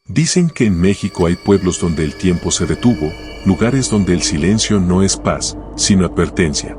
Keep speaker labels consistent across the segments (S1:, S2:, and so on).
S1: Dicen que en México hay pueblos donde el tiempo se detuvo, lugares donde el silencio no es paz, sino advertencia.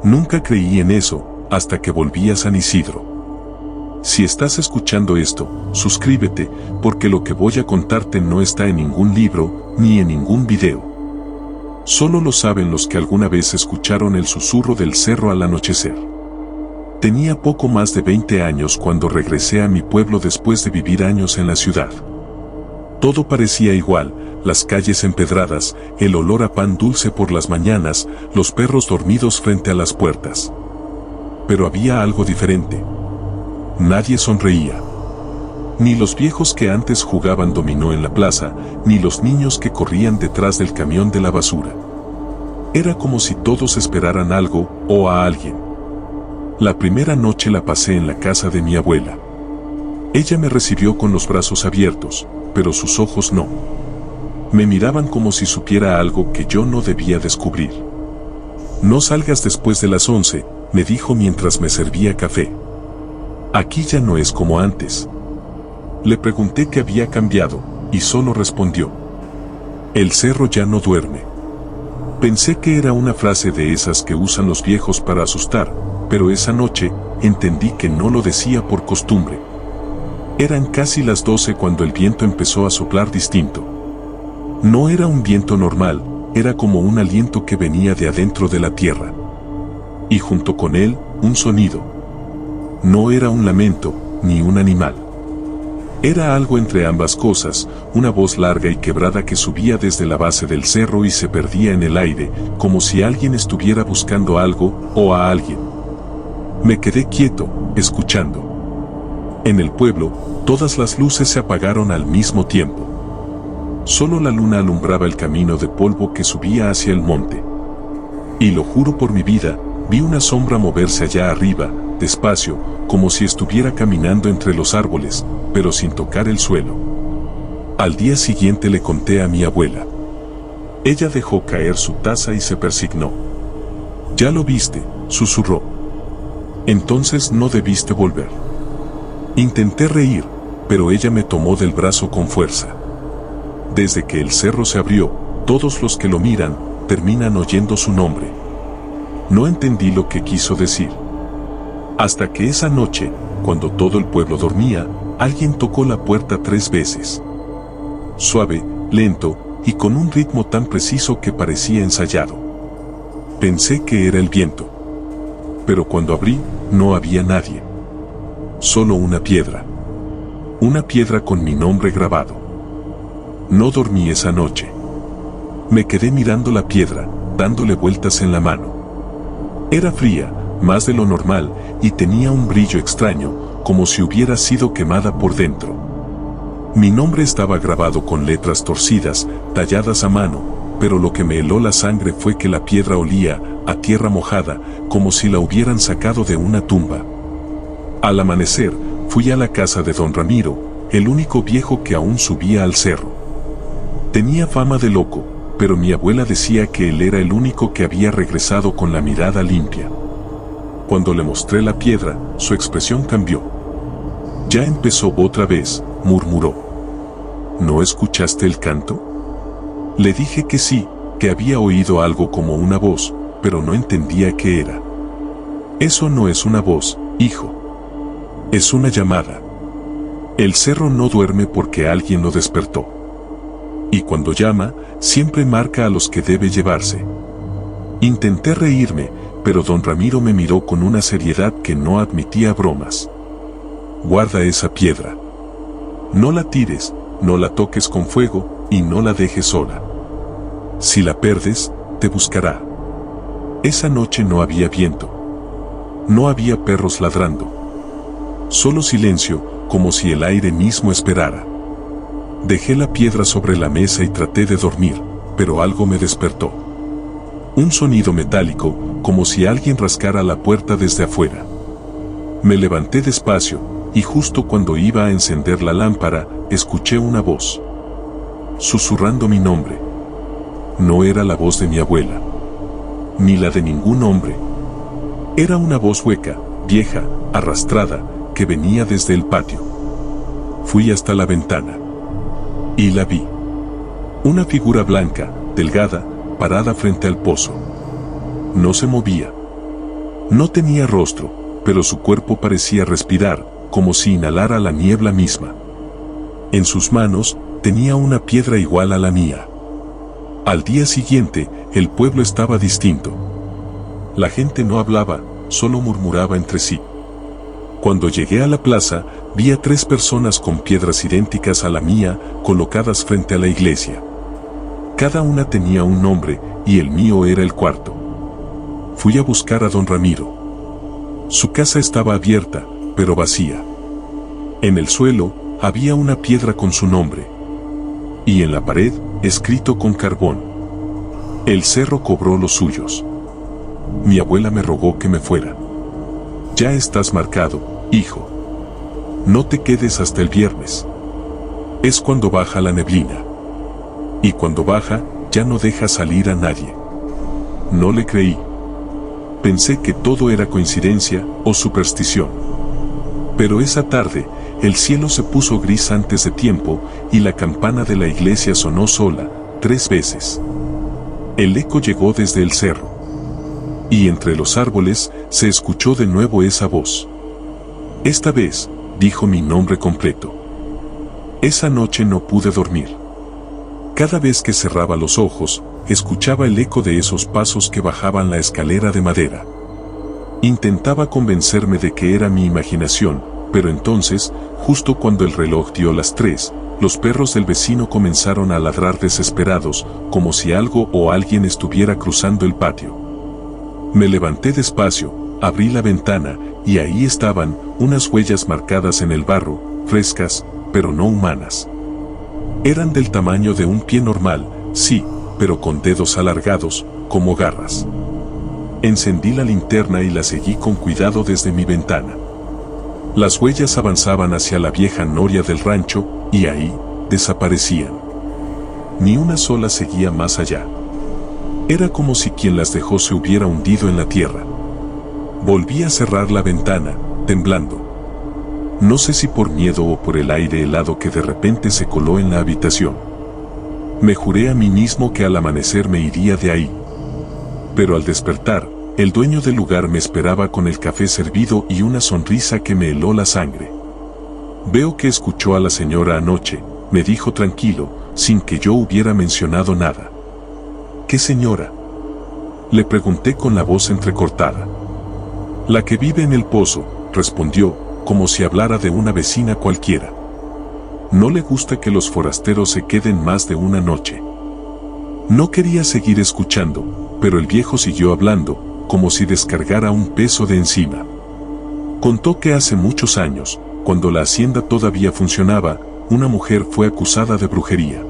S1: Nunca creí en eso, hasta que volví a San Isidro. Si estás escuchando esto, suscríbete, porque lo que voy a contarte no está en ningún libro, ni en ningún video. Solo lo saben los que alguna vez escucharon el susurro del cerro al anochecer. Tenía poco más de 20 años cuando regresé a mi pueblo después de vivir años en la ciudad. Todo parecía igual, las calles empedradas, el olor a pan dulce por las mañanas, los perros dormidos frente a las puertas. Pero había algo diferente. Nadie sonreía. Ni los viejos que antes jugaban dominó en la plaza, ni los niños que corrían detrás del camión de la basura. Era como si todos esperaran algo, o a alguien. La primera noche la pasé en la casa de mi abuela. Ella me recibió con los brazos abiertos, pero sus ojos no. Me miraban como si supiera algo que yo no debía descubrir. No salgas después de las 11, me dijo mientras me servía café. Aquí ya no es como antes. Le pregunté qué había cambiado, y solo respondió: el cerro ya no duerme. Pensé que era una frase de esas que usan los viejos para asustar, pero esa noche entendí que no lo decía por costumbre. Eran casi las 12 cuando el viento empezó a soplar distinto. No era un viento normal, era como un aliento que venía de adentro de la tierra. Y junto con él, un sonido. No era un lamento, ni un animal. Era algo entre ambas cosas, una voz larga y quebrada que subía desde la base del cerro y se perdía en el aire, como si alguien estuviera buscando algo, o a alguien. Me quedé quieto, escuchando. En el pueblo, todas las luces se apagaron al mismo tiempo. Solo la luna alumbraba el camino de polvo que subía hacia el monte. Y lo juro por mi vida, vi una sombra moverse allá arriba, despacio, como si estuviera caminando entre los árboles, pero sin tocar el suelo. Al día siguiente le conté a mi abuela. Ella dejó caer su taza y se persignó. «¿Ya lo viste?», susurró. «Entonces no debiste volver». Intenté reír, pero ella me tomó del brazo con fuerza. Desde que el cerro se abrió, todos los que lo miran, terminan oyendo su nombre. No entendí lo que quiso decir. Hasta que esa noche, cuando todo el pueblo dormía, alguien tocó la puerta 3 veces. Suave, lento, y con un ritmo tan preciso que parecía ensayado. Pensé que era el viento. Pero cuando abrí, no había nadie. Solo una piedra. Una piedra con mi nombre grabado. No dormí esa noche. Me quedé mirando la piedra, dándole vueltas en la mano. Era fría, más de lo normal, y tenía un brillo extraño, como si hubiera sido quemada por dentro. Mi nombre estaba grabado con letras torcidas, talladas a mano, pero lo que me heló la sangre fue que la piedra olía a tierra mojada, como si la hubieran sacado de una tumba. Al amanecer, fui a la casa de don Ramiro, el único viejo que aún subía al cerro. Tenía fama de loco, pero mi abuela decía que él era el único que había regresado con la mirada limpia. Cuando le mostré la piedra, su expresión cambió. «Ya empezó otra vez», murmuró. «¿No escuchaste el canto?» Le dije que sí, que había oído algo como una voz, pero no entendía qué era. «Eso no es una voz, hijo. Es una llamada. El cerro no duerme porque alguien lo despertó. Y cuando llama, siempre marca a los que debe llevarse». Intenté reírme, pero don Ramiro me miró con una seriedad que no admitía bromas. «Guarda esa piedra. No la tires, no la toques con fuego, y no la dejes sola. Si la perdes, te buscará». Esa noche no había viento. No había perros ladrando. Solo silencio, como si el aire mismo esperara. Dejé la piedra sobre la mesa y traté de dormir, pero algo me despertó. Un sonido metálico, como si alguien rascara la puerta desde afuera. Me levanté despacio, y justo cuando iba a encender la lámpara, escuché una voz. Susurrando mi nombre. No era la voz de mi abuela. Ni la de ningún hombre. Era una voz hueca, vieja, arrastrada, que venía desde el patio. Fui hasta la ventana. Y la vi. Una figura blanca, delgada, parada frente al pozo. No se movía. No tenía rostro, pero su cuerpo parecía respirar, como si inhalara la niebla misma. En sus manos, tenía una piedra igual a la mía. Al día siguiente, el pueblo estaba distinto. La gente no hablaba, solo murmuraba entre sí. Cuando llegué a la plaza, vi a 3 personas con piedras idénticas a la mía, colocadas frente a la iglesia. Cada una tenía un nombre, y el mío era el cuarto. Fui a buscar a don Ramiro. Su casa estaba abierta, pero vacía. En el suelo, había una piedra con su nombre. Y en la pared, escrito con carbón. El cerro cobró los suyos. Mi abuela me rogó que me fuera. Ya estás marcado, hijo. No te quedes hasta el viernes. Es cuando baja la neblina. Y cuando baja, ya no deja salir a nadie. No le creí. Pensé que todo era coincidencia o superstición. Pero esa tarde, el cielo se puso gris antes de tiempo y la campana de la iglesia sonó sola, 3 veces. El eco llegó desde el cerro. Y entre los árboles se escuchó de nuevo esa voz. Esta vez, dijo mi nombre completo. Esa noche no pude dormir. Cada vez que cerraba los ojos, escuchaba el eco de esos pasos que bajaban la escalera de madera. Intentaba convencerme de que era mi imaginación, pero entonces, justo cuando el reloj dio las 3, los perros del vecino comenzaron a ladrar desesperados, como si algo o alguien estuviera cruzando el patio. Me levanté despacio, abrí la ventana, y ahí estaban, unas huellas marcadas en el barro, frescas, pero no humanas. Eran del tamaño de un pie normal, sí, pero con dedos alargados, como garras. Encendí la linterna y la seguí con cuidado desde mi ventana. Las huellas avanzaban hacia la vieja noria del rancho, y ahí, desaparecían. Ni una sola seguía más allá. Era como si quien las dejó se hubiera hundido en la tierra. Volví a cerrar la ventana, temblando. No sé si por miedo o por el aire helado que de repente se coló en la habitación. Me juré a mí mismo que al amanecer me iría de ahí. Pero al despertar, el dueño del lugar me esperaba con el café servido y una sonrisa que me heló la sangre. Veo que escuchó a la señora anoche, me dijo tranquilo, sin que yo hubiera mencionado nada. ¿Qué señora? Le pregunté con la voz entrecortada. La que vive en el pozo, respondió, como si hablara de una vecina cualquiera. No le gusta que los forasteros se queden más de una noche. No quería seguir escuchando, pero el viejo siguió hablando, como si descargara un peso de encima. Contó que hace muchos años, cuando la hacienda todavía funcionaba, una mujer fue acusada de brujería.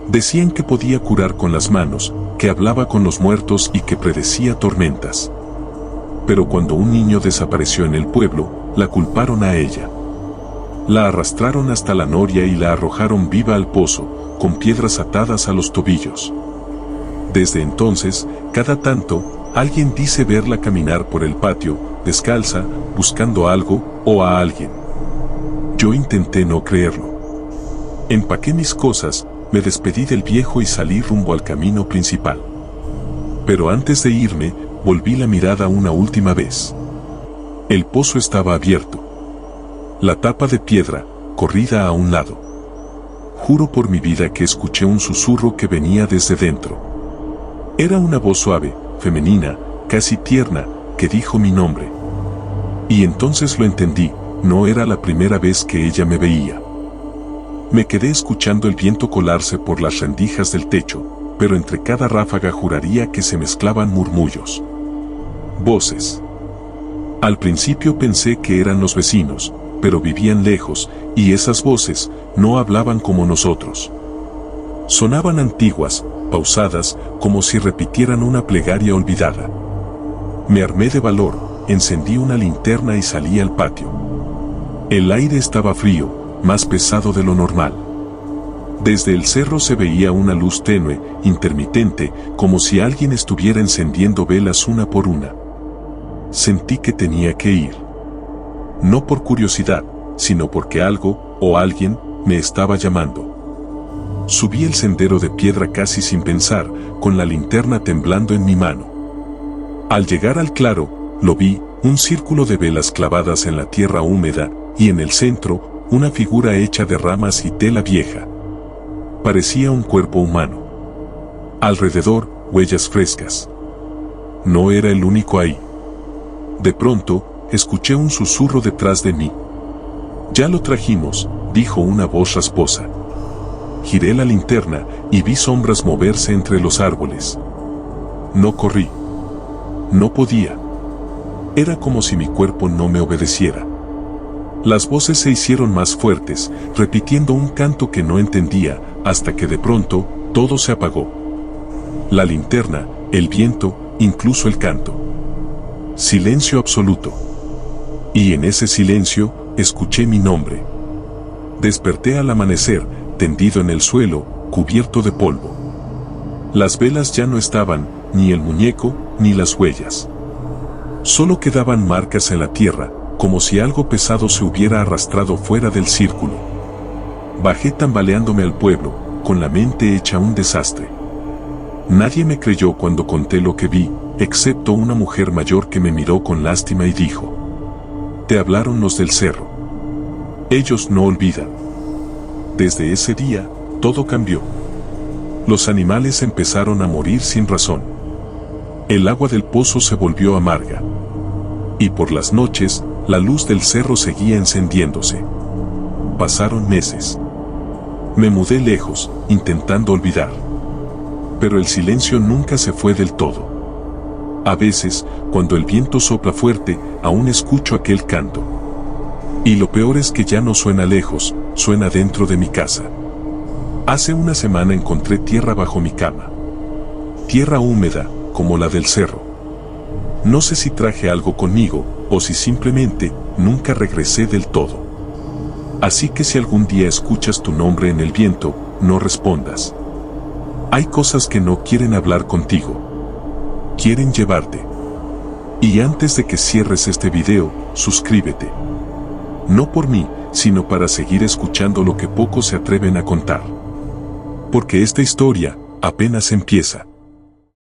S1: Decían que podía curar con las manos, que hablaba con los muertos y que predecía tormentas. Pero cuando un niño desapareció en el pueblo, la culparon a ella. La arrastraron hasta la noria y la arrojaron viva al pozo, con piedras atadas a los tobillos. Desde entonces, cada tanto, alguien dice verla caminar por el patio, descalza, buscando algo o a alguien. Yo intenté no creerlo. Empaqué mis cosas, me despedí del viejo y salí rumbo al camino principal. Pero antes de irme, volví la mirada una última vez. El pozo estaba abierto. La tapa de piedra, corrida a un lado. Juro por mi vida que escuché un susurro que venía desde dentro. Era una voz suave, femenina, casi tierna, que dijo mi nombre. Y entonces lo entendí, no era la primera vez que ella me veía. Me quedé escuchando el viento colarse por las rendijas del techo, pero entre cada ráfaga juraría que se mezclaban murmullos. Voces. Al principio pensé que eran los vecinos, pero vivían lejos, y esas voces no hablaban como nosotros. Sonaban antiguas, pausadas, como si repitieran una plegaria olvidada. Me armé de valor, encendí una linterna y salí al patio. El aire estaba frío, más pesado de lo normal. Desde el cerro se veía una luz tenue, intermitente, como si alguien estuviera encendiendo velas una por una. Sentí que tenía que ir. No por curiosidad, sino porque algo, o alguien, me estaba llamando. Subí el sendero de piedra casi sin pensar, con la linterna temblando en mi mano. Al llegar al claro, lo vi, un círculo de velas clavadas en la tierra húmeda, y en el centro, una figura hecha de ramas y tela vieja. Parecía un cuerpo humano. Alrededor, huellas frescas. No era el único ahí. De pronto, escuché un susurro detrás de mí. «Ya lo trajimos», dijo una voz rasposa. Giré la linterna y vi sombras moverse entre los árboles. No corrí. No podía. Era como si mi cuerpo no me obedeciera. Las voces se hicieron más fuertes, repitiendo un canto que no entendía, hasta que de pronto, todo se apagó. La linterna, el viento, incluso el canto. Silencio absoluto. Y en ese silencio, escuché mi nombre. Desperté al amanecer, tendido en el suelo, cubierto de polvo. Las velas ya no estaban, ni el muñeco, ni las huellas. Solo quedaban marcas en la tierra, como si algo pesado se hubiera arrastrado fuera del círculo. Bajé tambaleándome al pueblo, con la mente hecha un desastre. Nadie me creyó cuando conté lo que vi, excepto una mujer mayor que me miró con lástima y dijo: «Te hablaron los del cerro. Ellos no olvidan». Desde ese día, todo cambió. Los animales empezaron a morir sin razón. El agua del pozo se volvió amarga. Y por las noches, la luz del cerro seguía encendiéndose. Pasaron meses. Me mudé lejos, intentando olvidar. Pero el silencio nunca se fue del todo. A veces, cuando el viento sopla fuerte, aún escucho aquel canto. Y lo peor es que ya no suena lejos, suena dentro de mi casa. Hace una semana encontré tierra bajo mi cama. Tierra húmeda, como la del cerro. No sé si traje algo conmigo, o si simplemente nunca regresé del todo. Así que si algún día escuchas tu nombre en el viento, no respondas. Hay cosas que no quieren hablar contigo. Quieren llevarte. Y antes de que cierres este video, suscríbete. No por mí, sino para seguir escuchando lo que pocos se atreven a contar. Porque esta historia apenas empieza.